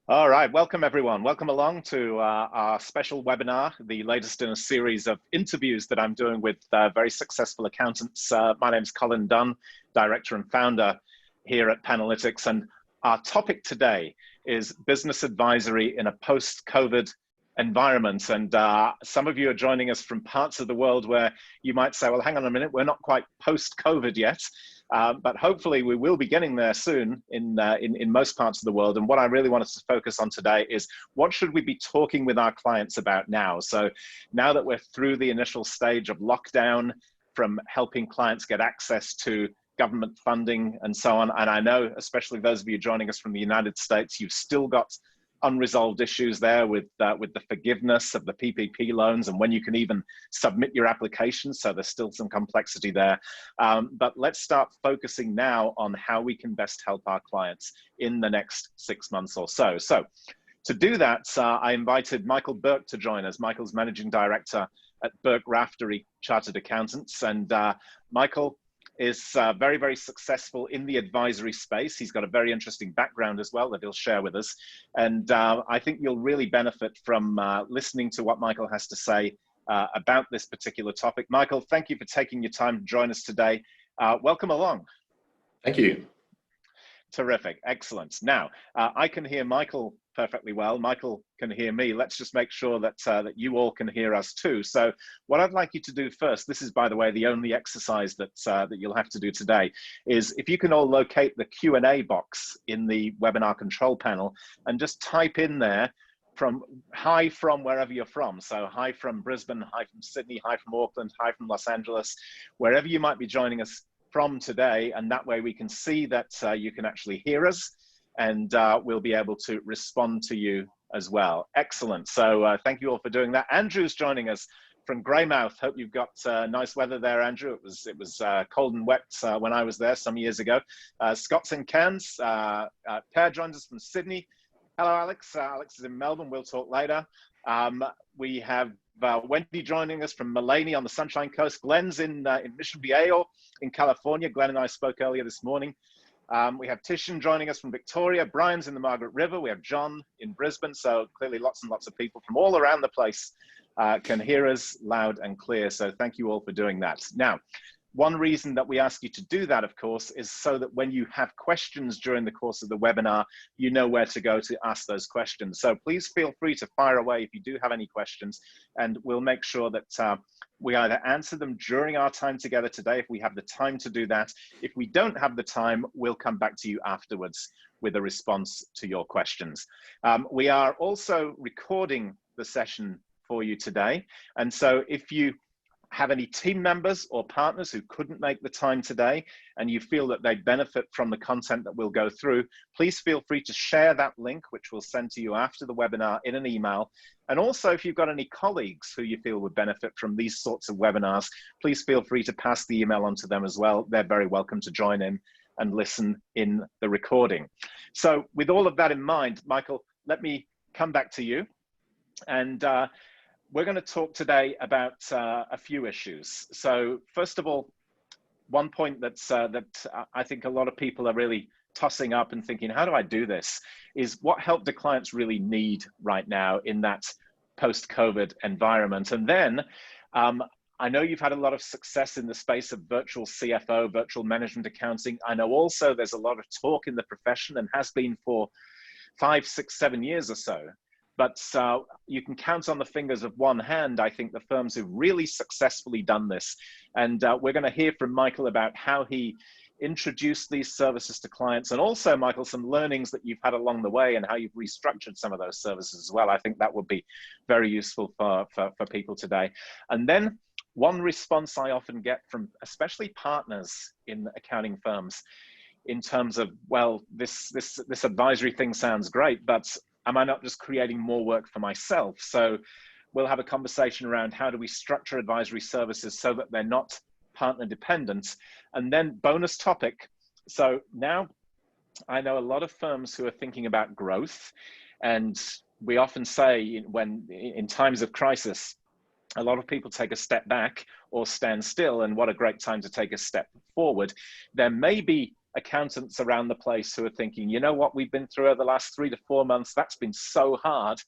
All right, welcome everyone. Welcome along to our special webinar, the latest in a series of interviews that I'm doing with very successful accountants. My name's Colin Dunn, director and founder here at Panalytics, and our topic today is business advisory in a post-COVID environment. And some of you are joining us from parts of the world where you might say, well, hang on a minute, we're not quite post-COVID yet. But hopefully we will be getting there soon in most parts of the world. And what I really want us to focus on today is what should we be talking with our clients about now? So now that we're through the initial stage of lockdown, from helping clients get access to government funding and so on, and I know especially those of you joining us from the United States, you've still got unresolved issues there with the forgiveness of the PPP loans and when you can even submit your application. So there's still some complexity there. But let's start focusing now on how we can best help our clients in the next 6 months or so. So to do that, I invited Michael Burke to join us. Michael's managing director at Burke Raftery Chartered Accountants. And Michael is very, very successful in the advisory space. He's got a very interesting background as well that he'll share with us. And I think you'll really benefit from listening to what Michael has to say about this particular topic. Michael, thank you for taking your time to join us today. Welcome along. Thank you. Terrific, excellent. Now, I can hear Michael perfectly well. Michael can hear me. Let's just make sure that that you all can hear us too. So what I'd like you to do first, this is, by the way, the only exercise that that you'll have to do today, is if you can all locate the Q&A box in the webinar control panel and just type in there hi from wherever you're from. So hi from Brisbane, hi from Sydney, hi from Auckland, hi from Los Angeles, wherever you might be joining us from today, and that way we can see that you can actually hear us, and we'll be able to respond to you as well. Excellent. So thank you all for doing that. Andrew's joining us from Greymouth. Hope you've got nice weather there, Andrew. It was cold and wet when I was there some years ago. Scott's in Cairns. Per joins us from Sydney. Hello, Alex. Alex is in Melbourne. We'll talk later. We have Wendy joining us from Mullaney on the Sunshine Coast. Glenn's in Mission Viejo in California. Glenn and I spoke earlier this morning. We have Tishan joining us from Victoria. Brian's in the Margaret River. We have John in Brisbane. So clearly lots and lots of people from all around the place can hear us loud and clear. So thank you all for doing that. Now, one reason that we ask you to do that, of course, is so that when you have questions during the course of the webinar, you know where to go to ask those questions. So please feel free to fire away if you do have any questions, and we'll make sure that we either answer them during our time together today, if we have the time to do that. If we don't have the time, we'll come back to you afterwards with a response to your questions. We are also recording the session for you today. And so if you have any team members or partners who couldn't make the time today and you feel that they benefit from the content that we'll go through, please feel free to share that link, which we'll send to you after the webinar in an email. And also, if you've got any colleagues who you feel would benefit from these sorts of webinars, please feel free to pass the email on to them as well. They're very welcome to join in and listen in the recording. So with all of that in mind, Michael, let me come back to you. And we're going to talk today about a few issues. So first of all, one point that I think a lot of people are really tossing up and thinking, how do I do this, is what help do clients really need right now in that post-COVID environment? And then I know you've had a lot of success in the space of virtual CFO, virtual management accounting. I know also there's a lot of talk in the profession and has been for 5, 6, 7 years or so. But you can count on the fingers of one hand, I think, the firms who've really successfully done this. And we're going to hear from Michael about how he introduced these services to clients, and also, Michael, some learnings that you've had along the way and how you've restructured some of those services as well. I think that would be very useful for people today. And then one response I often get from especially partners in accounting firms in terms of, well, this advisory thing sounds great, but am I not just creating more work for myself? So we'll have a conversation around how do we structure advisory services so that they're not partner dependent. And then bonus topic. So now I know a lot of firms who are thinking about growth, and we often say when in times of crisis, a lot of people take a step back or stand still, and what a great time to take a step forward. There may be accountants around the place who are thinking, you know what we've been through over the last 3 to 4 months, that's been so hard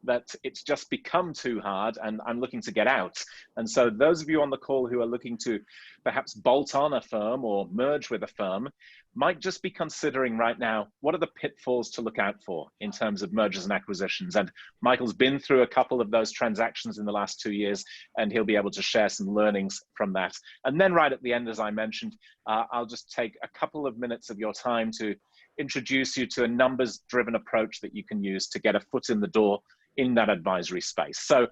that it's just become too hard and I'm looking to get out. And so those of you on the call who are looking to perhaps bolt on a firm or merge with a firm might just be considering right now, what are the pitfalls to look out for in terms of mergers and acquisitions? And Michael's been through a couple of those transactions in the last 2 years, and he'll be able to share some learnings from that. And then right at the end, as I mentioned, I'll just take a couple of minutes of your time to introduce you to a numbers-driven approach that you can use to get a foot in the door in that advisory space. So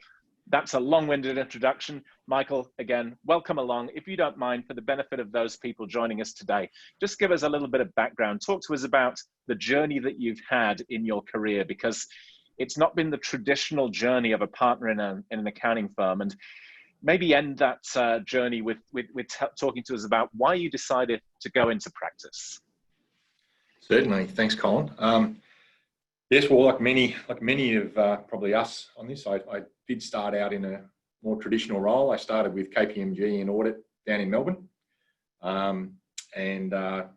that's a long-winded introduction. Michael, again, welcome along. If you don't mind, for the benefit of those people joining us today, just give us a little bit of background. Talk to us about the journey that you've had in your career, because it's not been the traditional journey of a partner in an accounting firm. And maybe end that journey with talking to us about why you decided to go into practice. Certainly. Thanks, Colin. Yes, well, like many of probably us on this, I did start out in a more traditional role. I started with KPMG in audit down in Melbourne.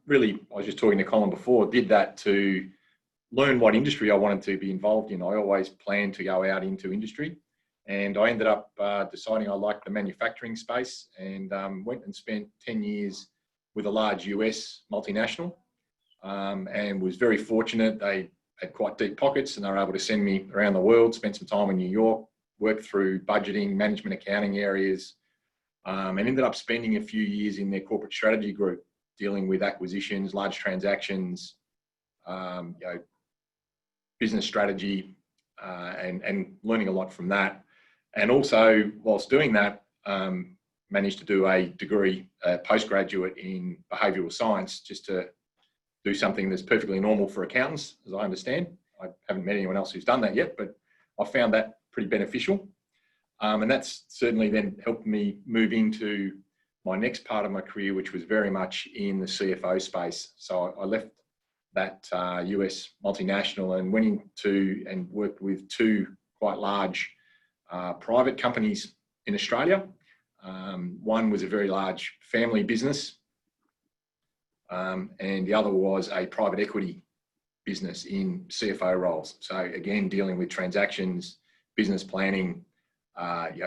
Really, I was just talking to Colin before, did that to learn what industry I wanted to be involved in. I always planned to go out into industry, and I ended up deciding I liked the manufacturing space, and went and spent 10 years with a large US multinational, and was very fortunate. They had quite deep pockets and they were able to send me around the world, spent some time in New York, worked through budgeting, management accounting areas, and ended up spending a few years in their corporate strategy group, dealing with acquisitions, large transactions, business strategy, and learning a lot from that. And also, whilst doing that, managed to do a degree, postgraduate in behavioural science, just to do something that's perfectly normal for accountants, as I understand. I haven't met anyone else who's done that yet, but I found that pretty beneficial. And that's certainly then helped me move into my next part of my career, which was very much in the CFO space. So I left that US multinational and went into and worked with two quite large private companies in Australia. One was a very large family business, and the other was a private equity business in CFO roles. So again, dealing with transactions, business planning,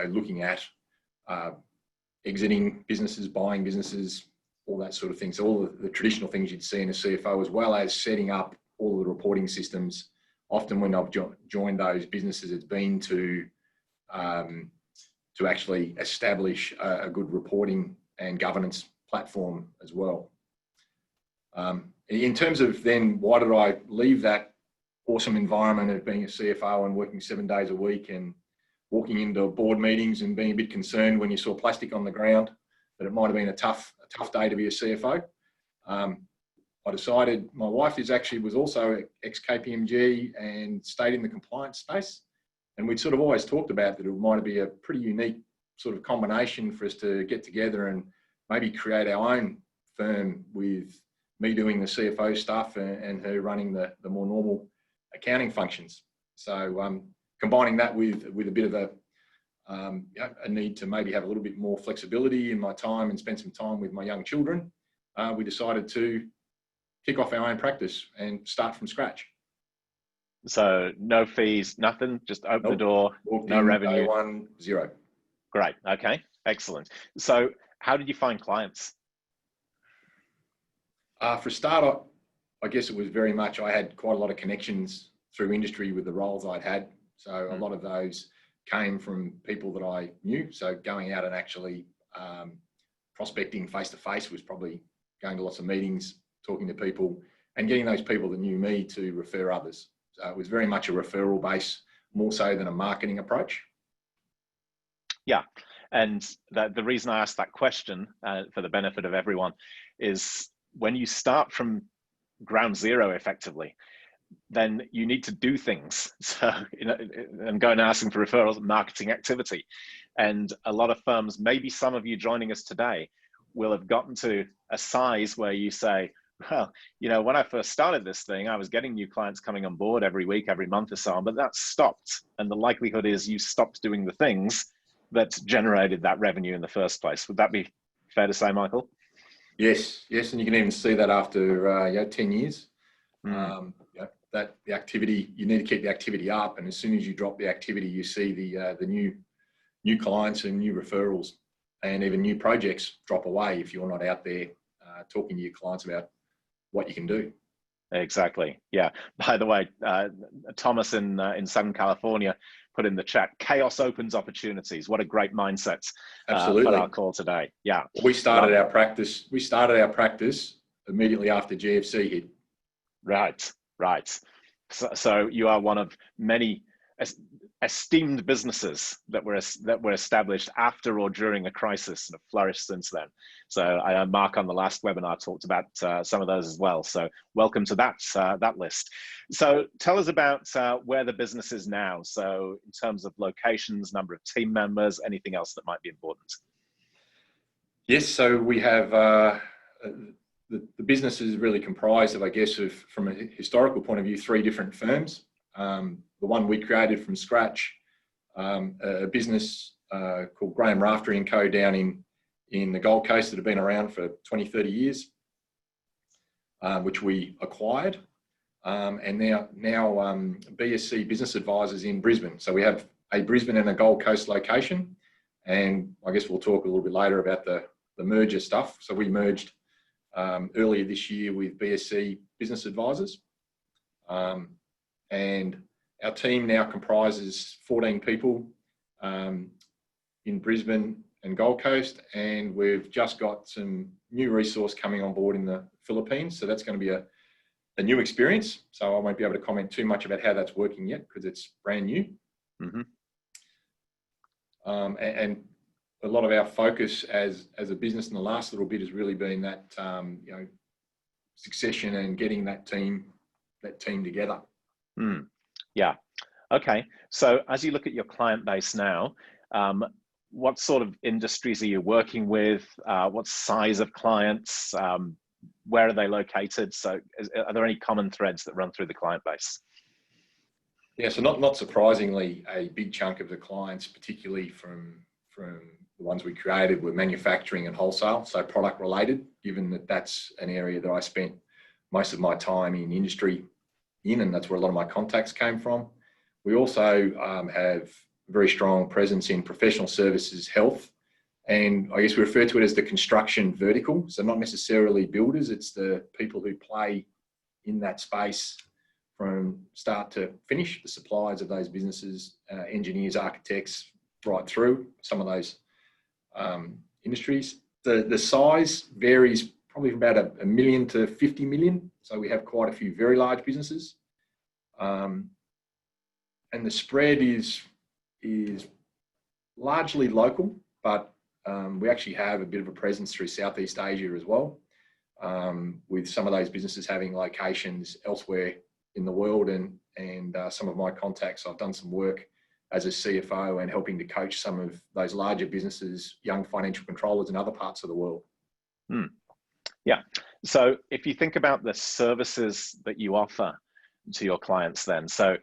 looking at exiting businesses, buying businesses, all that sort of thing. So all the traditional things you'd see in a CFO, as well as setting up all the reporting systems. Often when I've joined those businesses, it's been to actually establish a good reporting and governance platform as well. In terms of then, why did I leave that awesome environment of being a CFO and working 7 days a week and walking into board meetings and being a bit concerned when you saw plastic on the ground, that it might have been a tough day to be a CFO. I decided, my wife was also ex-KPMG and stayed in the compliance space. And we'd sort of always talked about that it might be a pretty unique sort of combination for us to get together and maybe create our own firm, with me doing the CFO stuff and her running the more normal accounting functions. So combining that with a bit of a need to maybe have a little bit more flexibility in my time and spend some time with my young children, we decided to kick off our own practice and start from scratch. So no fees, nothing, just open the door, no revenue. Day one, zero. Great, okay, excellent. So how did you find clients? For a start, I guess it was very much, I had quite a lot of connections through industry with the roles I'd had. So a lot of those came from people that I knew. So going out and actually prospecting face-to-face was probably going to lots of meetings, talking to people and getting those people that knew me to refer others. So it was very much a referral base, more so than a marketing approach. Yeah, and the reason I asked that question, for the benefit of everyone, is when you start from ground zero effectively, then you need to do things. So, and go and ask them for referrals and marketing activity. And a lot of firms, maybe some of you joining us today, will have gotten to a size where you say, well, when I first started this thing, I was getting new clients coming on board every week, every month or so on, but that stopped. And the likelihood is you stopped doing the things that generated that revenue in the first place. Would that be fair to say, Michael? Yes, and you can even see that after 10 years. Mm. That the activity, you need to keep the activity up, and as soon as you drop the activity, you see the new clients and new referrals, and even new projects drop away if you're not out there talking to your clients about what you can do. Exactly. Yeah. By the way, Thomas in Southern California put in the chat, chaos opens opportunities. What a great mindset Absolutely. for our call today. Yeah. We started our practice immediately after GFC hit. Right. So you are one of many esteemed businesses that were established after or during a crisis and have flourished since then. So Mark on the last webinar talked about some of those as well. So welcome to that list. So tell us about where the business is now. So in terms of locations, number of team members, anything else that might be important. Yes, so we have the business is really comprised of, I guess, from a historical point of view, 3 different firms. The one we created from scratch, a business called Burke Raftery Co. down in the Gold Coast that have been around for 20, 30 years, which we acquired. And now BSC Business Advisors in Brisbane. So we have a Brisbane and a Gold Coast location. And I guess we'll talk a little bit later about the merger stuff. So we merged earlier this year with BSC Business Advisors. And our team now comprises 14 people in Brisbane and Gold Coast, and we've just got some new resource coming on board in the Philippines. So that's going to be a new experience. So I won't be able to comment too much about how that's working yet because it's brand new. Mm-hmm. And a lot of our focus as a business in the last little bit has really been that succession and getting that team together. Yeah. Okay. So as you look at your client base now, what sort of industries are you working with? What size of clients? Where are they located? So are there any common threads that run through the client base? Yeah, so not surprisingly, a big chunk of the clients, particularly from the ones we created, were manufacturing and wholesale, so product related, given that that's an area that I spent most of my time in industry and that's where a lot of my contacts came from. We also have a very strong presence in professional services, health, and I guess we refer to it as the construction vertical. So not necessarily builders, it's the people who play in that space from start to finish, the suppliers of those businesses, engineers, architects, right through some of those industries. The size varies probably from about $1 million to 50 million. So we have quite a few very large businesses. And the spread is largely local, but we actually have a bit of a presence through Southeast Asia as well, with some of those businesses having locations elsewhere in the world. And some of my contacts, I've done some work as a CFO and helping to coach some of those larger businesses, young financial controllers in other parts of the world. Yeah. So if you think about the services that you offer to your clients then, so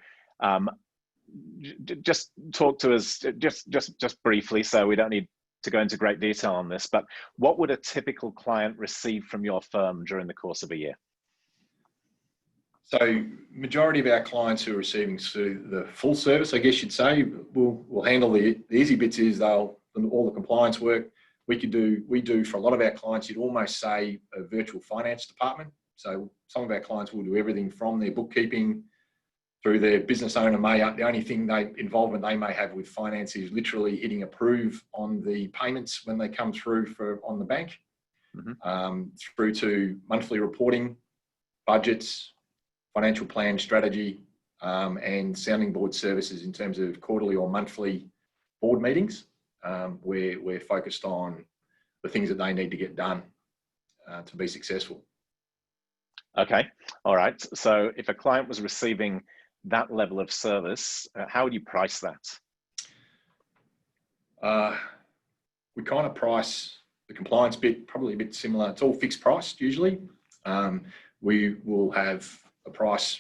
just talk to us just briefly, so we don't need to go into great detail on this, but what would a typical client receive from your firm during the course of a year? So majority of our clients who are receiving the full service, I guess you'd say, will handle the easy bits. Is all the compliance work we do for a lot of our clients. You'd almost say a virtual finance department. So some of our clients will do everything from their bookkeeping through their business owner the only thing involvement they may have with finance is literally hitting approve on the payments when they come through on the bank, through to monthly reporting, budgets, financial plan strategy, and sounding board services in terms of quarterly or monthly board meetings, where we're focused on the things that they need to get done to be successful. Okay. All right. So if a client was receiving that level of service, how would you price that? We kind of price the compliance bit probably a bit similar. It's all fixed priced usually. We will have a price.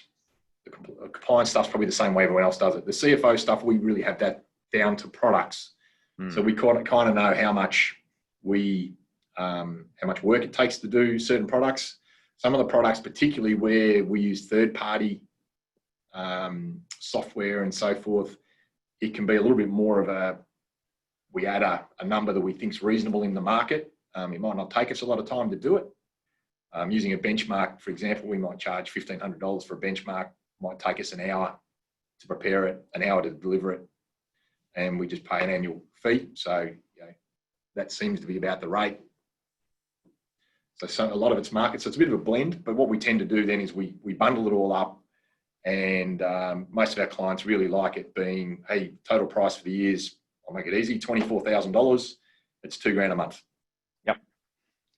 The compliance stuff's probably the same way everyone else does it. The CFO stuff, we really have that down to products. So we kind of know how much we how much work it takes to do certain products. Some of the products, particularly where we use third-party software and so forth, it can be a little bit more of we add a number that we think is reasonable in the market. It might not take us a lot of time to do it. Using a benchmark, for example, we might charge $1,500 for a benchmark. Might take us an hour to prepare it, an hour to deliver it, and we just pay an annual fee. So that seems to be about the rate. So a lot of it's market. So it's a bit of a blend, but what we tend to do then is we bundle it all up, and most of our clients really like it being, hey, total price for the year's, I'll make it easy, $24,000. It's $2,000 a month. Yep.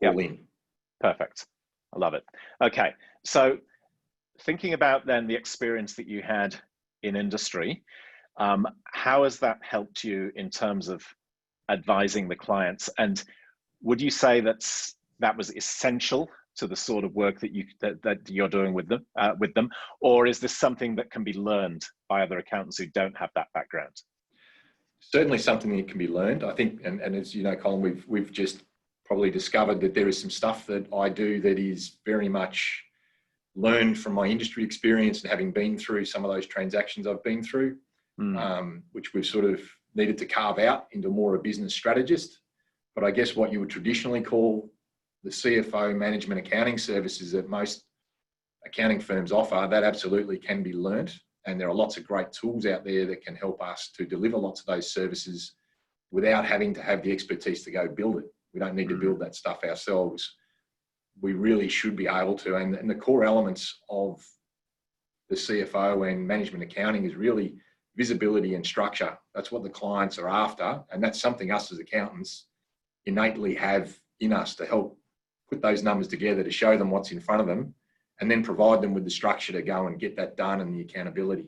All in. Perfect. I love it. Okay. So thinking about then the experience that you had in industry, how has that helped you in terms of advising the clients? And would you say that was essential to the sort of work that you're doing with them, or is this something that can be learned by other accountants who don't have that background? Certainly something that can be learned, I think, and as you know, Colin, we've just probably discovered that there is some stuff that I do that is very much learned from my industry experience and having been through some of those transactions I've been through, which we've sort of needed to carve out into more a business strategist. But I guess what you would traditionally call the CFO management accounting services that most accounting firms offer, that absolutely can be learnt. And there are lots of great tools out there that can help us to deliver lots of those services without having to have the expertise to go build it. We don't need to build that stuff ourselves. We really should be able to. And the core elements of the CFO and management accounting is really visibility and structure. That's what the clients are after. And that's something us as accountants innately have in us to help put those numbers together, to show them what's in front of them, and then provide them with the structure to go and get that done and the accountability.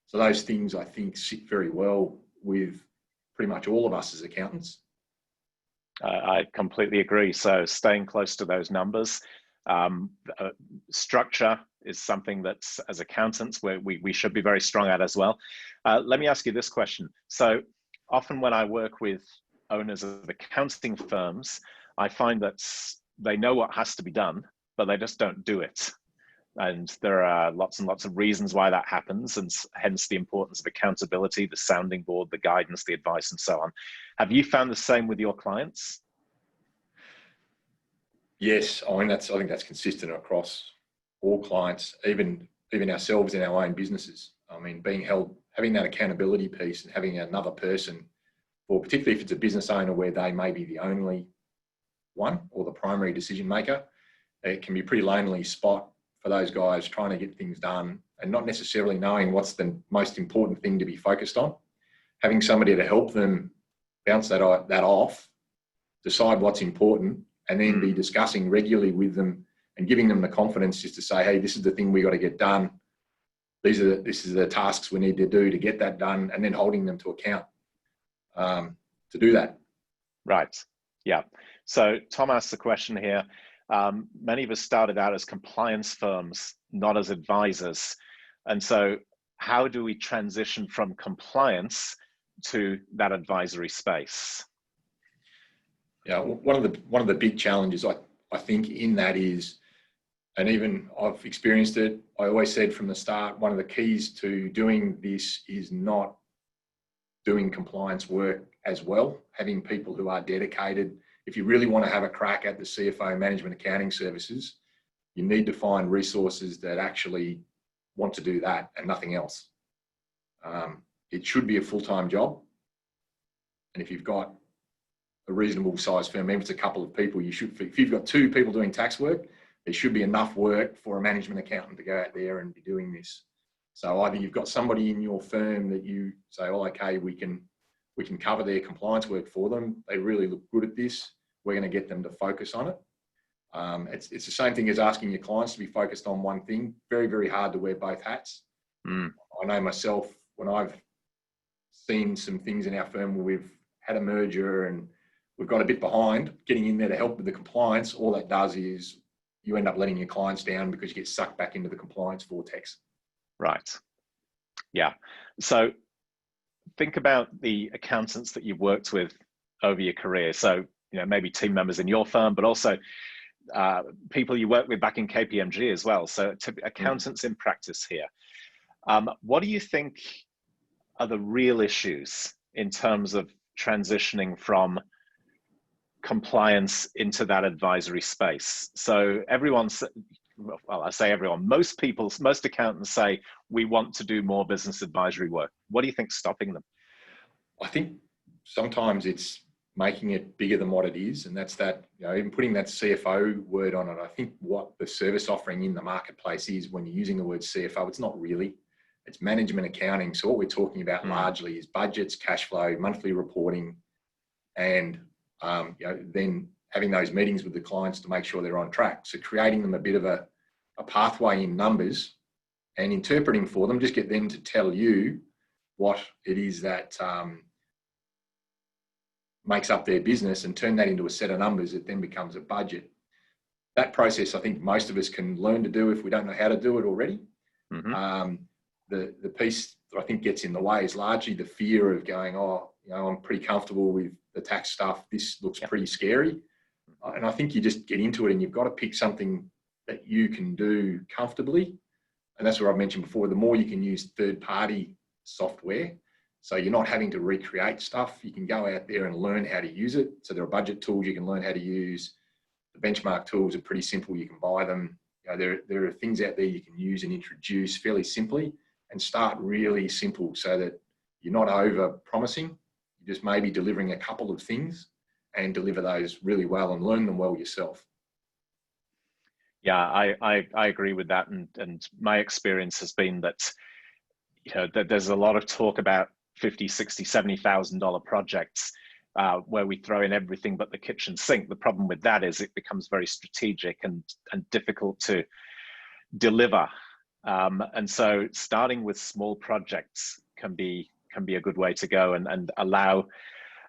So those things, I think, sit very well with pretty much all of us as accountants. I completely agree. So staying close to those numbers, structure is something that's, as accountants, we should be very strong at as well. Let me ask you this question. So often when I work with owners of accounting firms, I find that they know what has to be done, but they just don't do it. And there are lots and lots of reasons why that happens, and hence the importance of accountability, the sounding board, the guidance, the advice, and so on. Have you found the same with your clients? Yes, I think that's consistent across all clients, even ourselves in our own businesses. I mean, having that accountability piece and having another person, or particularly if it's a business owner where they may be the only one or the primary decision maker, it can be a pretty lonely spot for those guys trying to get things done and not necessarily knowing what's the most important thing to be focused on. Having somebody to help them bounce that off, decide what's important, and then be discussing regularly with them and giving them the confidence just to say, hey, this is the thing we got to get done. This is the tasks we need to do to get that done, and then holding them to account to do that. Right. Yeah. So Tom asked the question here. Many of us started out as compliance firms, not as advisors. And so how do we transition from compliance to that advisory space? Yeah, one of the big challenges I think in that is, and even I've experienced it, I always said from the start, one of the keys to doing this is not doing compliance work as well, having people who are dedicated. If you really want to have a crack at the CFO management accounting services, you need to find resources that actually want to do that and nothing else. It should be a full-time job. And if you've got a reasonable size firm, maybe it's a couple of people, if you've got 2 people doing tax work, there should be enough work for a management accountant to go out there and be doing this. So either you've got somebody in your firm that you say, oh, okay, we can cover their compliance work for them. They really look good at this. We're going to get them to focus on it. It's the same thing as asking your clients to be focused on one thing. Very, very hard to wear both hats. I know myself, when I've seen some things in our firm where we've had a merger and we've got a bit behind, getting in there to help with the compliance, all that does is you end up letting your clients down because you get sucked back into the compliance vortex. Right. Yeah. So think about the accountants that you've worked with over your career. So maybe team members in your firm, but also people you work with back in KPMG as well. So accountants in practice here. What do you think are the real issues in terms of transitioning from compliance into that advisory space? So well, I say everyone, most accountants say, we want to do more business advisory work. What do you think's stopping them? I think sometimes it's making it bigger than what it is. And that's that, even putting that CFO word on it. I think what the service offering in the marketplace is, when you're using the word CFO, it's not really, it's management accounting. So what we're talking about largely is budgets, cash flow, monthly reporting, and then having those meetings with the clients to make sure they're on track. So creating them a bit of a pathway in numbers and interpreting for them, just get them to tell you what it is that makes up their business, and turn that into a set of numbers. It then becomes a budget. That process, I think most of us can learn to do if we don't know how to do it already. The piece that I think gets in the way is largely the fear of going, I'm pretty comfortable with the tax stuff. This looks pretty scary. And I think you just get into it, and you've got to pick something that you can do comfortably. And that's what I've mentioned before. The more you can use third-party software, so you're not having to recreate stuff, you can go out there and learn how to use it. So there are budget tools you can learn how to use. The benchmark tools are pretty simple. You can buy them. There are things out there you can use and introduce fairly simply, and start really simple so that you're not over promising. You're just maybe delivering a couple of things, and deliver those really well and learn them well yourself. Yeah, I agree with that. And my experience has been that, that there's a lot of talk about $50,000, $60,000, $70,000 projects where we throw in everything but the kitchen sink. The problem with that is it becomes very strategic and difficult to deliver. And so starting with small projects can be a good way to go, and allow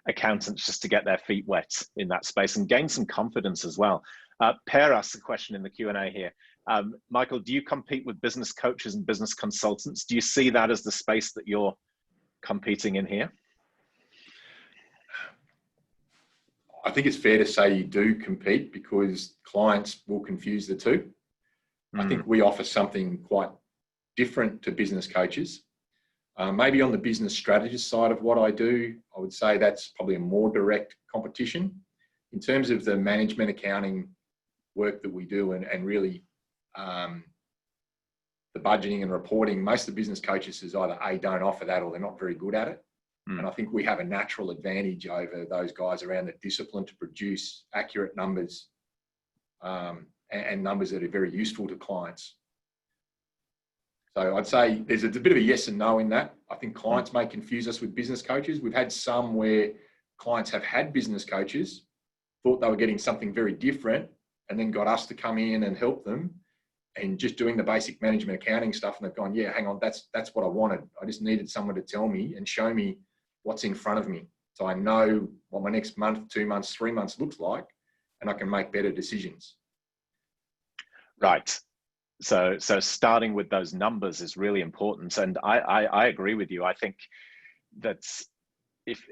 accountants just to get their feet wet in that space and gain some confidence as well. Per asked a question in the Q&A here. Michael, do you compete with business coaches and business consultants? Do you see that as the space that you're competing in here? I think it's fair to say you do compete, because clients will confuse the two. I think we offer something quite different to business coaches. Maybe on the business strategist side of what I do, I would say that's probably a more direct competition. In terms of the management accounting work that we do, and really the budgeting and reporting, most of the business coaches is either don't offer that, or they're not very good at it. And I think we have a natural advantage over those guys around the discipline to produce accurate numbers, and numbers that are very useful to clients. So I'd say there's a bit of a yes and no in that. I think clients may confuse us with business coaches. We've had some where clients have had business coaches, thought they were getting something very different, and then got us to come in and help them, and just doing the basic management accounting stuff. And they've gone, yeah, hang on, that's what I wanted. I just needed someone to tell me and show me what's in front of me, so I know what my next month, 2 months, 3 months looks like, and I can make better decisions. Right. So starting with those numbers is really important. And I agree with you. I think that if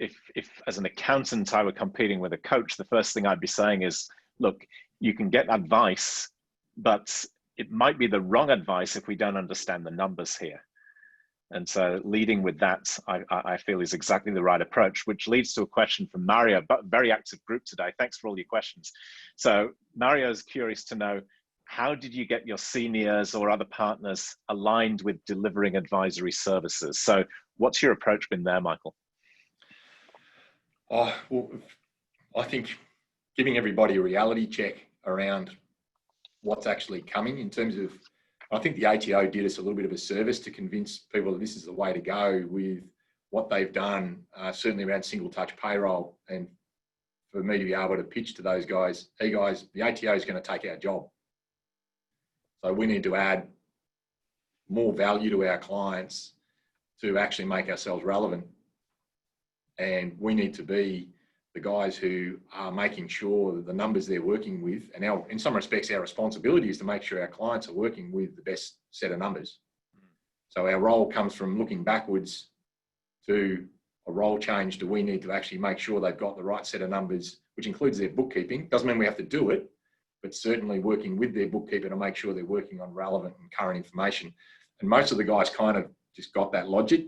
as an accountant I were competing with a coach, the first thing I'd be saying is, look, you can get advice, but it might be the wrong advice if we don't understand the numbers here. And so leading with that, I feel, is exactly the right approach, which leads to a question from Mario, but very active group today. Thanks for all your questions. So Mario's curious to know, how did you get your seniors or other partners aligned with delivering advisory services? So what's your approach been there, Michael? Well, I think giving everybody a reality check around what's actually coming in terms of, I think the ATO did us a little bit of a service to convince people that this is the way to go with what they've done, certainly around single touch payroll. And for me to be able to pitch to those guys, hey guys, the ATO is going to take our job. So we need to add more value to our clients to actually make ourselves relevant. And we need to be the guys who are making sure that the numbers they're working with, and in some respects, our responsibility is to make sure our clients are working with the best set of numbers. So our role comes from looking backwards to, a role change do we need to actually make sure they've got the right set of numbers, which includes their bookkeeping. Doesn't mean we have to do it, but certainly working with their bookkeeper to make sure they're working on relevant and current information. And most of the guys kind of just got that logic.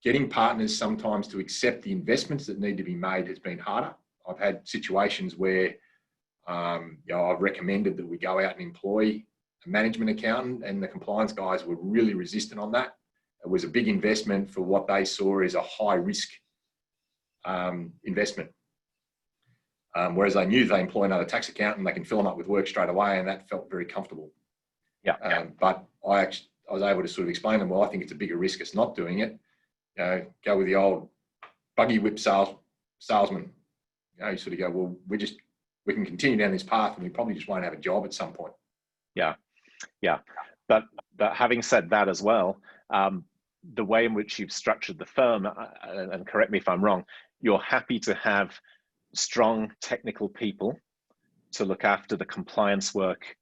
Getting partners sometimes to accept the investments that need to be made has been harder. I've had situations where I've recommended that we go out and employ a management accountant, and the compliance guys were really resistant on that. It was a big investment for what they saw as a high risk investment. Whereas they knew if they employ another tax accountant, they can fill them up with work straight away, and that felt very comfortable. But I was able to sort of explain to them, well, I think it's a bigger risk it's not doing it. Go with the old buggy whip salesman. You sort of go, well, we can continue down this path, and we probably just won't have a job at some point. Yeah. But having said that as well, the way in which you've structured the firm, and correct me if I'm wrong, you're happy to have strong technical people to look after the compliance work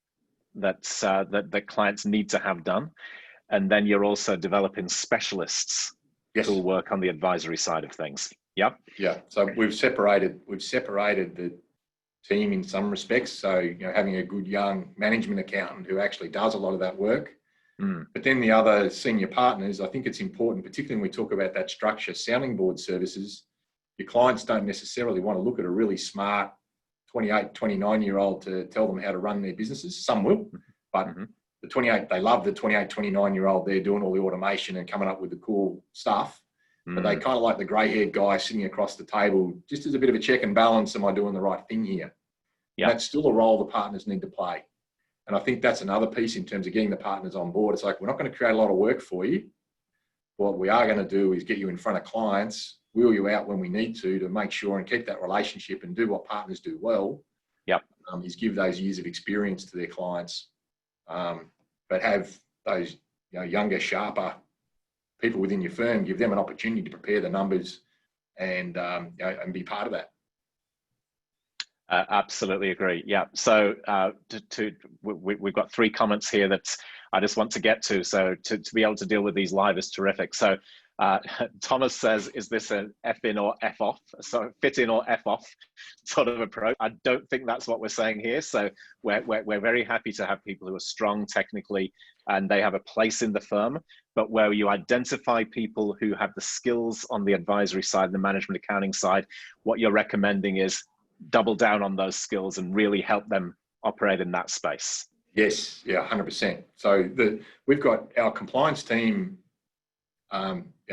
that clients need to have done, and then you're also developing specialists who will work on the advisory side of things. Yeah. So we've separated the team in some respects. So having a good young management accountant who actually does a lot of that work. But then the other senior partners, I think it's important, particularly when we talk about that structure, sounding board services. Your clients don't necessarily want to look at a really smart 28, 29-year-old to tell them how to run their businesses. Some will, but they love the 28, 29-year-old. They're doing all the automation and coming up with the cool stuff. But they kind of like the grey-haired guy sitting across the table, just as a bit of a check and balance. Am I doing the right thing here? That's still a role the partners need to play. And I think that's another piece in terms of getting the partners on board. It's like, we're not going to create a lot of work for you. What we are going to do is get you in front of clients, wheel you out when we need to make sure and keep that relationship and do what partners do well. Is give those years of experience to their clients, but have those younger, sharper people within your firm, give them an opportunity to prepare the numbers and be part of that. Absolutely agree. Yeah. So we've got 3 comments here that I just want to get to. So to be able to deal with these live is terrific. So Thomas says, is this an F in or F off? So fit in or F off sort of approach. I don't think that's what we're saying here. So we're very happy to have people who are strong technically and they have a place in the firm, but where you identify people who have the skills on the advisory side and the management accounting side, what you're recommending is double down on those skills and really help them operate in that space. Yes, 100%. So we've got our compliance team,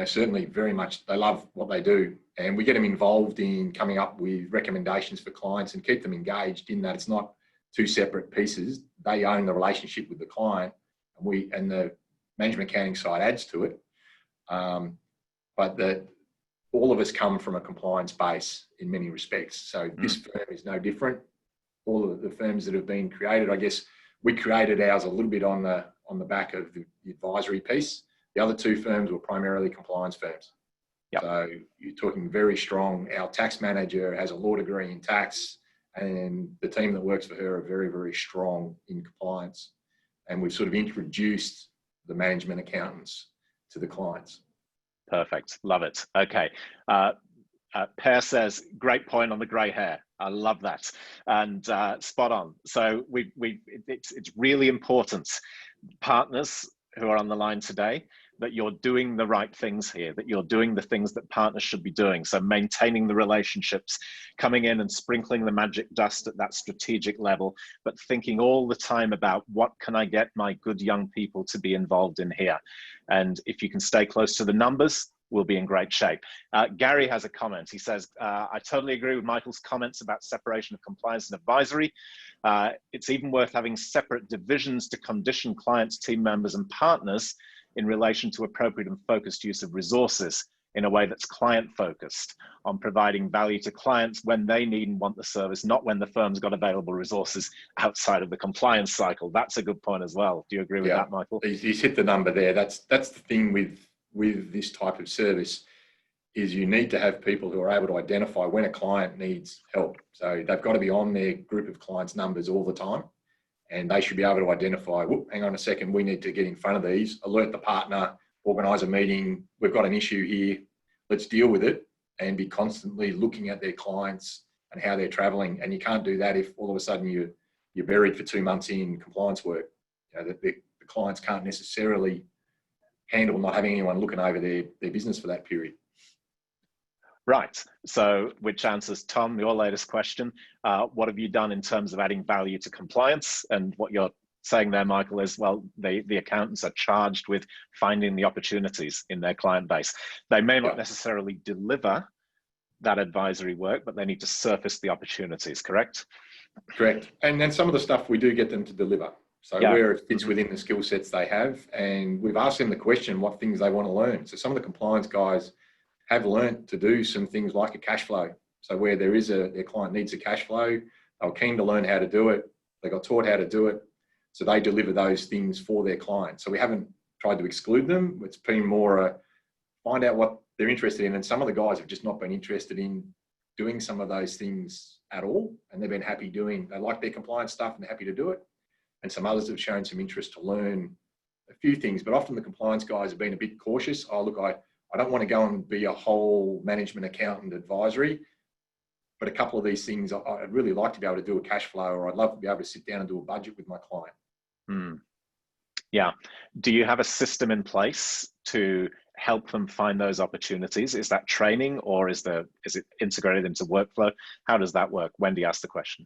certainly very much, they love what they do, and we get them involved in coming up with recommendations for clients and keep them engaged in that. It's not 2 separate pieces. They own the relationship with the client, and the management accounting side adds to it. But all of us come from a compliance base in many respects. So this firm is no different. All of the firms that have been created, I guess we created ours a little bit on the back of the advisory piece. The other 2 firms were primarily compliance firms. So you're talking very strong. Our tax manager has a law degree in tax, and the team that works for her are very, very strong in compliance. And we've sort of introduced the management accountants to the clients. Perfect. Love it. Okay. Per says, great point on the grey hair. I love that. And spot on. So it's really important, partners who are on the line today, that you're doing the right things here, that you're doing the things that partners should be doing. So maintaining the relationships, coming in and sprinkling the magic dust at that strategic level, but thinking all the time about what can I get my good young people to be involved in here? And if you can stay close to the numbers, we'll be in great shape. Gary has a comment. He says, I totally agree with Michael's comments about separation of compliance and advisory. It's even worth having separate divisions to condition clients, team members, and partners in relation to appropriate and focused use of resources in a way that's client focused on providing value to clients when they need and want the service, not when the firm's got available resources outside of the compliance cycle. That's a good point as well. Do you agree with that, Michael? He's hit the number there. That's the thing with this type of service, is you need to have people who are able to identify when a client needs help. So they've got to be on their group of clients' numbers all the time, and they should be able to identify, hang on a second, we need to get in front of these, alert the partner, organise a meeting, we've got an issue here, let's deal with it and be constantly looking at their clients and how they're traveling. And you can't do that if all of a sudden you're buried for 2 months in compliance work. You know, the clients can't necessarily handle not having anyone looking over their business for that period. Right. So, which answers, Tom, your latest question. What have you done in terms of adding value to compliance? And what you're saying there, Michael, is, well, the accountants are charged with finding the opportunities in their client base. They may not necessarily deliver that advisory work, but they need to surface the opportunities, correct? Correct. And then some of the stuff we do get them to deliver. So where it fits within the skill sets they have. And we've asked them the question, what things they want to learn. So some of the compliance guys have learned to do some things like a cash flow. So where their client needs a cash flow, they're keen to learn how to do it. They got taught how to do it. So they deliver those things for their clients. So we haven't tried to exclude them. It's been more find out what they're interested in. And some of the guys have just not been interested in doing some of those things at all. And they've been happy they like their compliance stuff and they're happy to do it. And some others have shown some interest to learn a few things, but often the compliance guys have been a bit cautious. Oh, look, I don't want to go and be a whole management accountant advisory, but a couple of these things, I'd really like to be able to do a cash flow, or I'd love to be able to sit down and do a budget with my client. Yeah. Do you have a system in place to help them find those opportunities? Is that training, or is it integrated into workflow? How does that work? Wendy asked the question.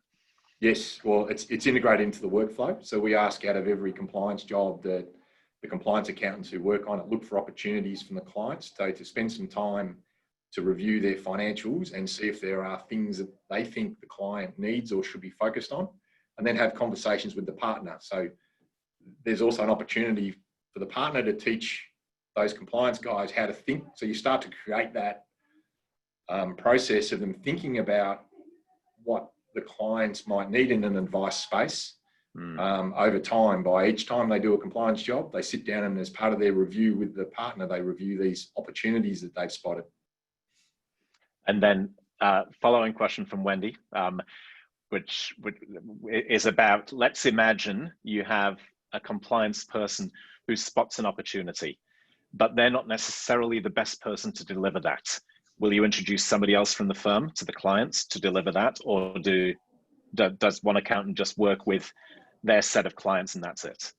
Yes, well, it's integrated into the workflow. So we ask out of every compliance job that the compliance accountants who work on it look for opportunities from the clients to spend some time to review their financials and see if there are things that they think the client needs or should be focused on, and then have conversations with the partner. So there's also an opportunity for the partner to teach those compliance guys how to think. So you start to create that process of them thinking about what the clients might need in an advice space over time. By each time they do a compliance job, they sit down and as part of their review with the partner, they review these opportunities that they've spotted. And then following question from Wendy, which is about, let's imagine you have a compliance person who spots an opportunity, but they're not necessarily the best person to deliver that. Will you introduce somebody else from the firm to the clients to deliver that, or does one accountant just work with their set of clients and that's it?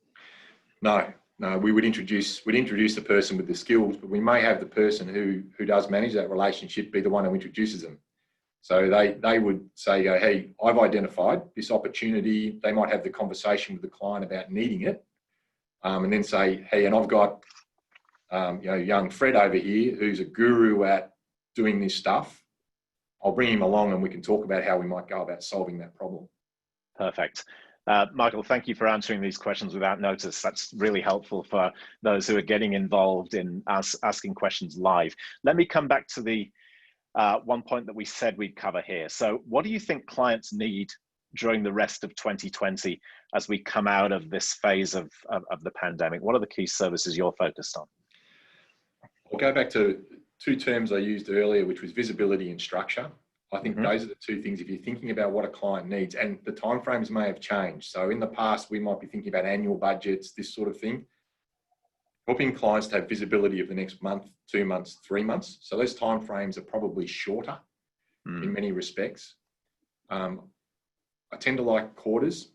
No, we would introduce the person with the skills, but we may have the person who does manage that relationship be the one who introduces them. So they would say, hey, I've identified this opportunity. They might have the conversation with the client about needing it, and then say, hey, and I've got young Fred over here who's a guru at doing this stuff. I'll bring him along and we can talk about how we might go about solving that problem. Perfect. Michael, thank you for answering these questions without notice. That's really helpful for those who are getting involved in asking questions live. Let me come back to the one point that we said we'd cover here. So what do you think clients need during the rest of 2020 as we come out of this phase of the pandemic? What are the key services you're focused on? I'll go back to two terms I used earlier, which was visibility and structure. I think those are the two things. If you're thinking about what a client needs, and the timeframes may have changed. So in the past, we might be thinking about annual budgets, this sort of thing. Helping clients to have visibility of the next month, 2 months, 3 months. So those timeframes are probably shorter in many respects. I tend to like quarters,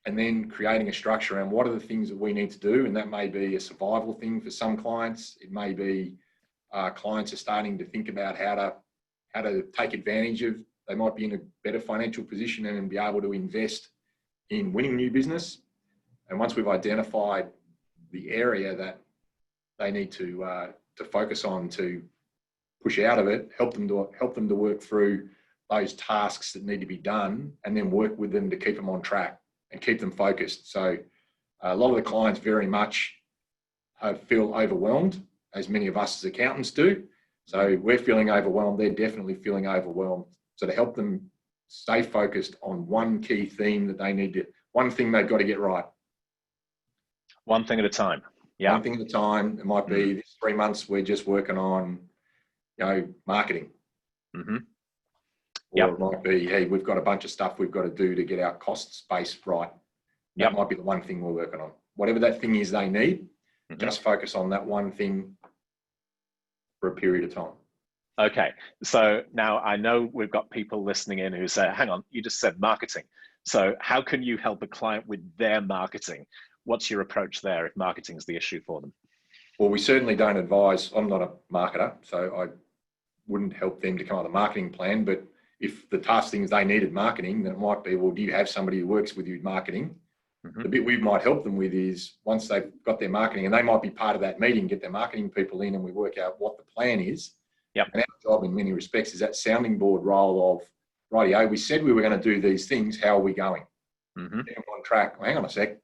and then creating a structure around what are the things that we need to do. And that may be a survival thing for some clients. It may be clients are starting to think about how to take advantage of, they might be in a better financial position and be able to invest in winning new business. And once we've identified the area that they need to focus on to push out of it, help them to work through those tasks that need to be done, and then work with them to keep them on track and keep them focused. So a lot of the clients very much feel overwhelmed, as many of us as accountants do. So we're feeling overwhelmed, they're definitely feeling overwhelmed. So to help them stay focused on one key theme that they need to, one thing they've got to get right. One thing at a time. Yeah. One thing at a time. It might be this 3 months we're just working on, marketing. Or it might be, hey, we've got a bunch of stuff we've got to do to get our cost base right. That might be the one thing we're working on. Whatever that thing is they need, just focus on that one thing for a period of time. Okay, so now I know we've got people listening in who say, hang on, you just said marketing. So how can you help a client with their marketing? What's your approach there if marketing is the issue for them? Well, we certainly don't advise. I'm not a marketer, so I wouldn't help them to come up with a marketing plan. But if the task thing is they needed marketing, then it might be, well, do you have somebody who works with you with marketing? The bit we might help them with is once they've got their marketing, and they might be part of that meeting, get their marketing people in and we work out what the plan is. Yep. And our job in many respects is that sounding board role of, rightio, we said we were going to do these things, how are we going? On track. Well, hang on a sec.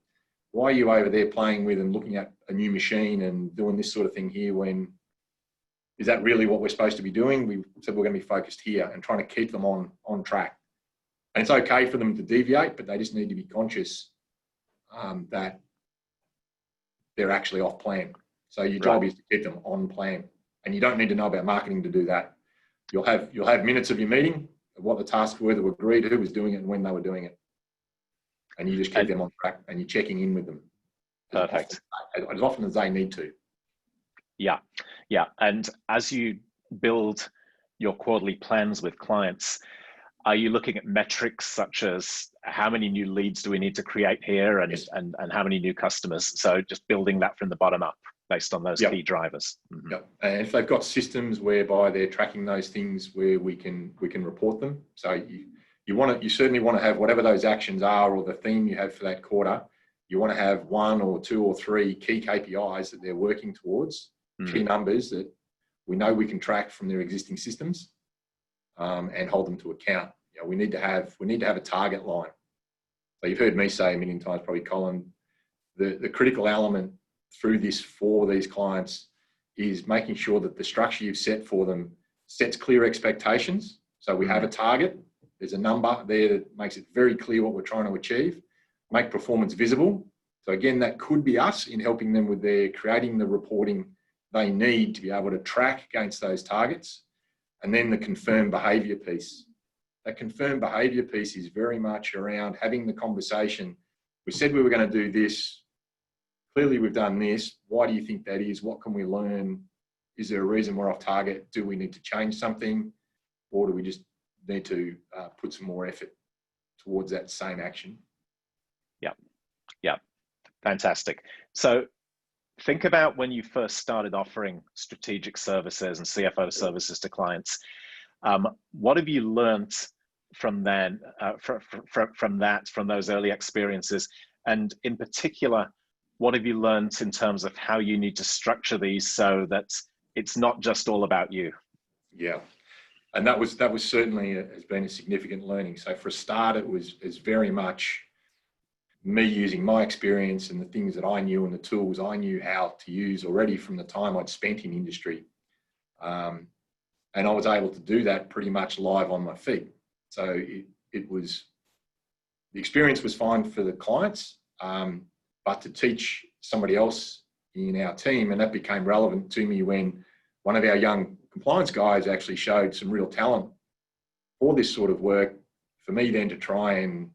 Why are you over there playing with and looking at a new machine and doing this sort of thing here when, is that really what we're supposed to be doing? We said we're going to be focused here and trying to keep them on track. And it's okay for them to deviate, but they just need to be conscious that they're actually off plan. So your job is to keep them on plan. And you don't need to know about marketing to do that. You'll have minutes of your meeting, of what the tasks were that were agreed, who was doing it and when they were doing it. And you just keep them on track and you're checking in with them. Perfect. As often as they need to. Yeah. And as you build your quarterly plans with clients, are you looking at metrics such as how many new leads do we need to create here and, Yes. and how many new customers? So just building that from the bottom up based on those key drivers. Yep. And if they've got systems whereby they're tracking those things where we can report them. So you certainly want to have whatever those actions are or the theme you have for that quarter. You want to have 1 or 2 or 3 key KPIs that they're working towards, key numbers that we know we can track from their existing systems, and hold them to account. We need to have a target line. So you've heard me say a million times, probably Colin, the critical element through this for these clients is making sure that the structure you've set for them sets clear expectations. So we have a target. There's a number there that makes it very clear what we're trying to achieve. Make performance visible. So again, that could be us in helping them with creating the reporting they need to be able to track against those targets. And then the confirmed behaviour piece. That confirmed behaviour piece is very much around having the conversation. We said we were going to do this. Clearly, we've done this. Why do you think that is? What can we learn? Is there a reason we're off target? Do we need to change something? Or do we just need to put some more effort towards that same action? Yeah. Fantastic. So think about when you first started offering strategic services and CFO services to clients. What have you learned from then, from those early experiences? And in particular, what have you learned in terms of how you need to structure these so that it's not just all about you? Yeah. And that was certainly has been a significant learning. So for a start, it was very much me using my experience and the things that I knew and the tools I knew how to use already from the time I'd spent in industry. And I was able to do that pretty much live on my feet. So the experience was fine for the clients, but to teach somebody else in our team, and that became relevant to me when one of our young compliance guys actually showed some real talent for this sort of work. For me then to try and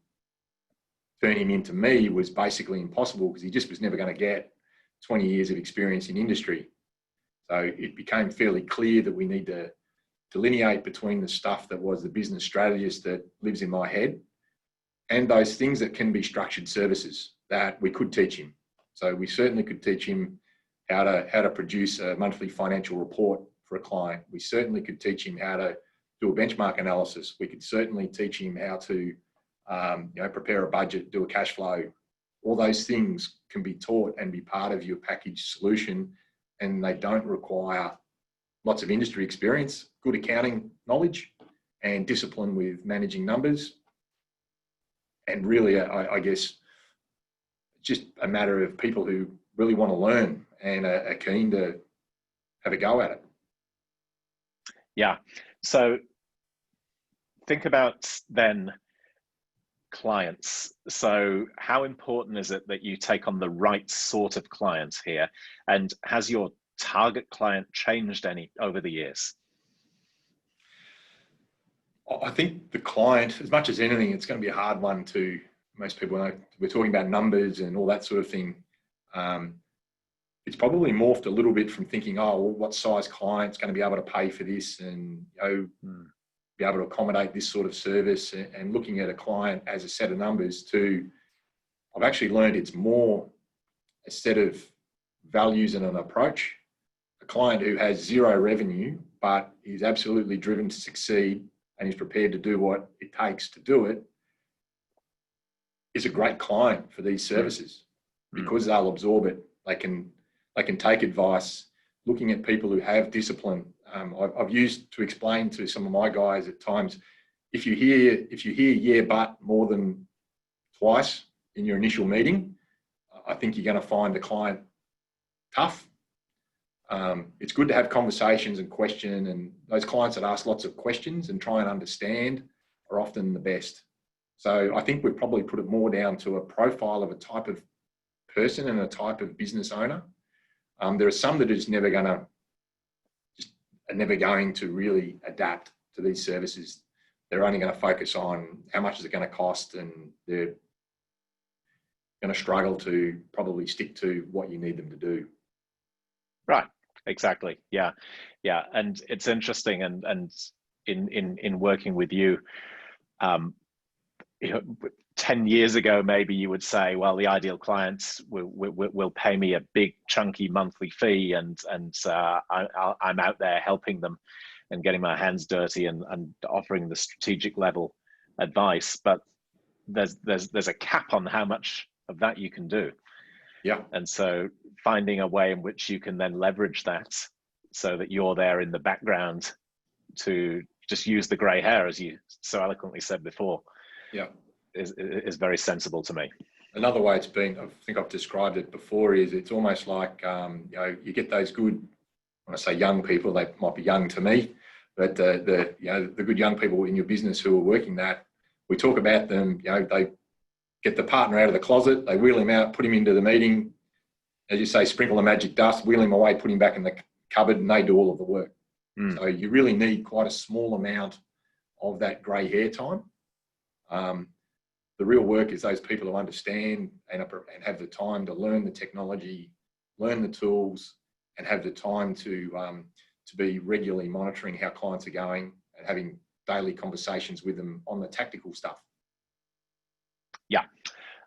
turn him into me was basically impossible because he just was never going to get 20 years of experience in industry. So it became fairly clear that we need to delineate between the stuff that was the business strategist that lives in my head and those things that can be structured services that we could teach him. So we certainly could teach him how to produce a monthly financial report for a client. We certainly could teach him how to do a benchmark analysis. We could certainly teach him how to prepare a budget, do a cash flow. All those things can be taught and be part of your package solution, and they don't require lots of industry experience, good accounting knowledge, and discipline with managing numbers. And really, I guess, just a matter of people who really want to learn and are keen to have a go at it. Yeah. So think about then clients. So how important is it that you take on the right sort of clients here? And has your target client changed any over the years? I think the client, as much as anything, it's going to be a hard one to most people know. We're talking about numbers and all that sort of thing. it's probably morphed a little bit from thinking, oh, well, what size client's going to be able to pay for this and, be able to accommodate this sort of service, and looking at a client as a set of numbers, to I've actually learned it's more a set of values and an approach. A client who has zero revenue but is absolutely driven to succeed and is prepared to do what it takes to do it is a great client for these services, because they'll absorb it. They can take advice. Looking at people who have discipline, I've used to explain to some of my guys at times, if you hear yeah but more than twice in your initial meeting, I think you're going to find the client tough. It's good to have conversations and question, and those clients that ask lots of questions and try and understand are often the best. So I think we've probably put it more down to a profile of a type of person and a type of business owner. There are some that are just never going to really adapt to these services. They're only going to focus on how much is it going to cost, and they're going to struggle to probably stick to what you need them to do. Right. Exactly. Yeah. And it's interesting, and in working with you, 10 years ago, maybe you would say, well, the ideal clients will pay me a big chunky monthly fee, and I'm out there helping them and getting my hands dirty and offering the strategic level advice. But there's a cap on how much of that you can do. Yeah. And so finding a way in which you can then leverage that so that you're there in the background to just use the grey hair, as you so eloquently said before, is very sensible to me. Another way it's been, I think I've described it before, is it's almost like, you get those good, when I say young people, they might be young to me, but the good young people in your business who are working that, we talk about them, they get the partner out of the closet, they wheel him out, put him into the meeting, as you say, sprinkle the magic dust, wheel him away, put him back in the cupboard, and they do all of the work. So you really need quite a small amount of that grey hair time. The real work is those people who understand and have the time to learn the technology, learn the tools, and have the time to be regularly monitoring how clients are going and having daily conversations with them on the tactical stuff. Yeah.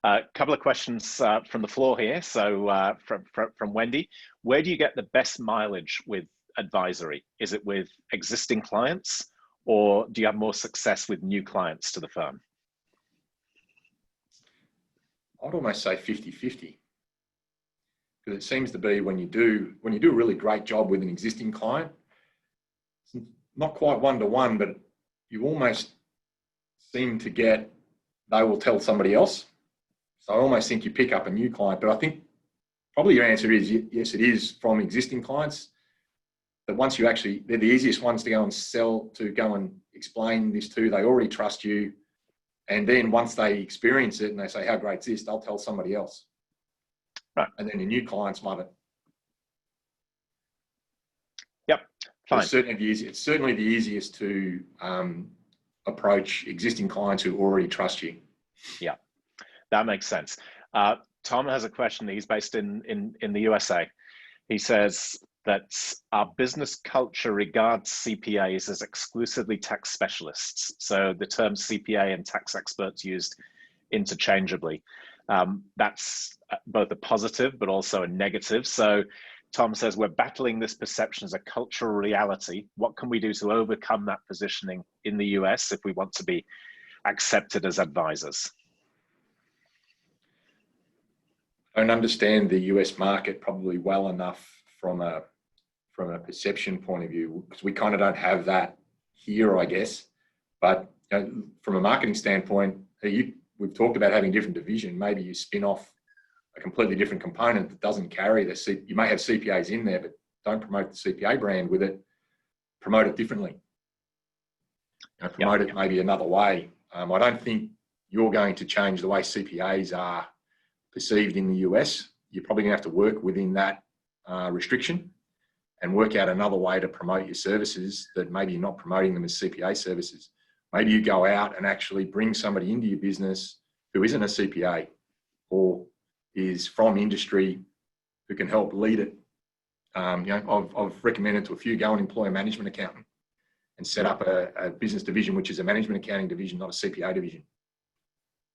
A couple of questions from the floor here. So from Wendy, where do you get the best mileage with advisory? Is it with existing clients, or do you have more success with new clients to the firm? I'd almost say 50-50. Because it seems to be when you do a really great job with an existing client, it's not quite one-to-one, but you almost seem to get, they will tell somebody else. So I almost think you pick up a new client, but I think probably your answer is yes, it is from existing clients. That once you actually, they're the easiest ones to go and sell, to go and explain this to. They already trust you. And then once they experience it and they say, how great is this, they'll tell somebody else. Right. And then the new clients love it. Yep, fine. It's certainly the easiest to approach existing clients who already trust you. Yeah, that makes sense. Tom has a question. He's based in the USA. He says that our business culture regards CPAs as exclusively tax specialists. So the terms CPA and tax experts used interchangeably. That's both a positive, but also a negative. So Tom says, we're battling this perception as a cultural reality. What can we do to overcome that positioning in the US if we want to be accepted as advisors? I don't understand the US market probably well enough from a perception point of view, because we kind of don't have that here, I guess. But from a marketing standpoint, we've talked about having different division. Maybe you spin off a completely different component that doesn't carry you may have CPAs in there, but don't promote the CPA brand with it. Promote it differently. Promote it maybe another way. I don't think you're going to change the way CPAs are perceived in the US. You're probably going to have to work within that restriction and work out another way to promote your services that maybe you're not promoting them as CPA services. Maybe you go out and actually bring somebody into your business who isn't a CPA or is from industry who can help lead it. I've recommended to a few, go and employ a management accountant and set up a business division, which is a management accounting division, not a CPA division.